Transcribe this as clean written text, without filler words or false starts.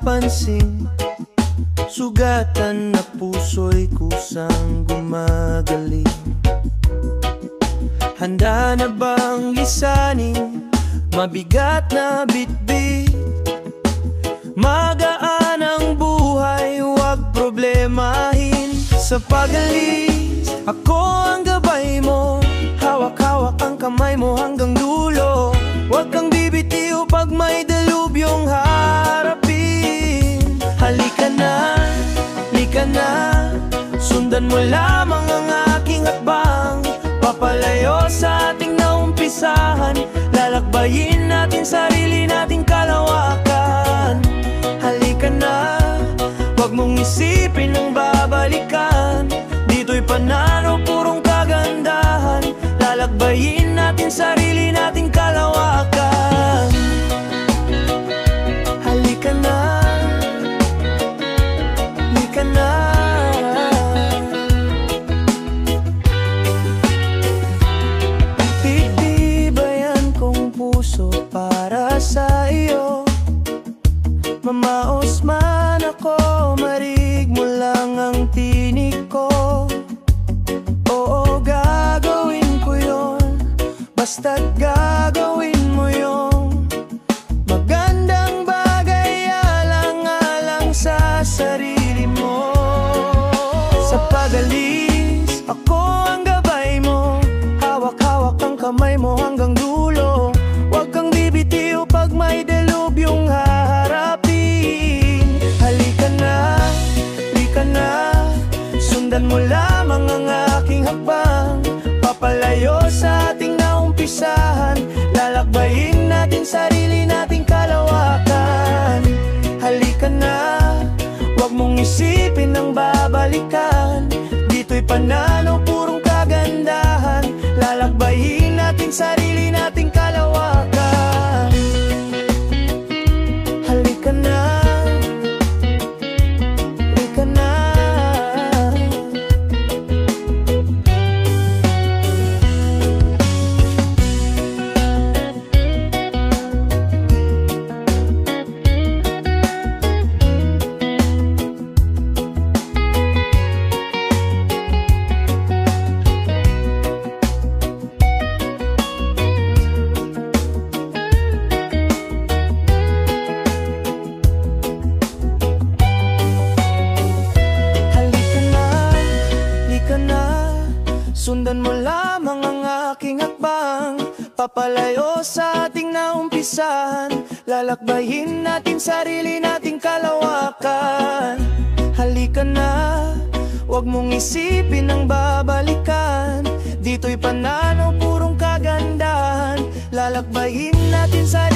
napapansin. Sugatan na puso'y kusang gumagaling. Handa na bang lisanin mabigat na bitbit? Magaan ang buhay, huwag problemahin. Sa pag-alis, ako ang gabay mo. Hawak-hawak ang kamay mo hanggang dulo. Huwag kang bibitiw pag may delubyong harapin. Halika na, halika na, sundan mo lamang ang aking hakbang. Papalayo sa ating naumpisahan, lalakbayin natin sarili nating kalawakan. Halika na, huwag mong isipin ang babalikan. Dito'y panalo, purong kagandahan, lalakbayin natin sarili nating kalawakan. Halika na, halika na. Pagtibayan kong puso para sa iyo. Mamaos man ako, marig mo lang ang tinig ko. Oo, gagawin ko yon, basta't gagawin mo yon. Magandang bagay, alang-alang sa sarili mo. Sa pag-alis, ako ang gabay mo. Hawak-hawak ang kamay mo hanggang dulo. Huwag kang bibitiw pag may delubyong haharapin. Halika na, halika na, sundan mo lamang ang aking hakbang. Papalayo sa ating naumpisahan, lalakbayin natin sarili nating kalawakan. Halika na, huwag mong isipin ang babalikan. Dito'y panalo, purong kagandahan, lalakbayin natin sarili nating kalawakan. Halika na, halika na. Sundan mo lamang ang aking hakbang. Papalayo sa ating naumpisahan, lalakbayin natin sarili nating kalawakan. Halika na, huwag mong isipin ang babalikan. Dito'y panalo, purong kagandahan, lalakbayin natin sarili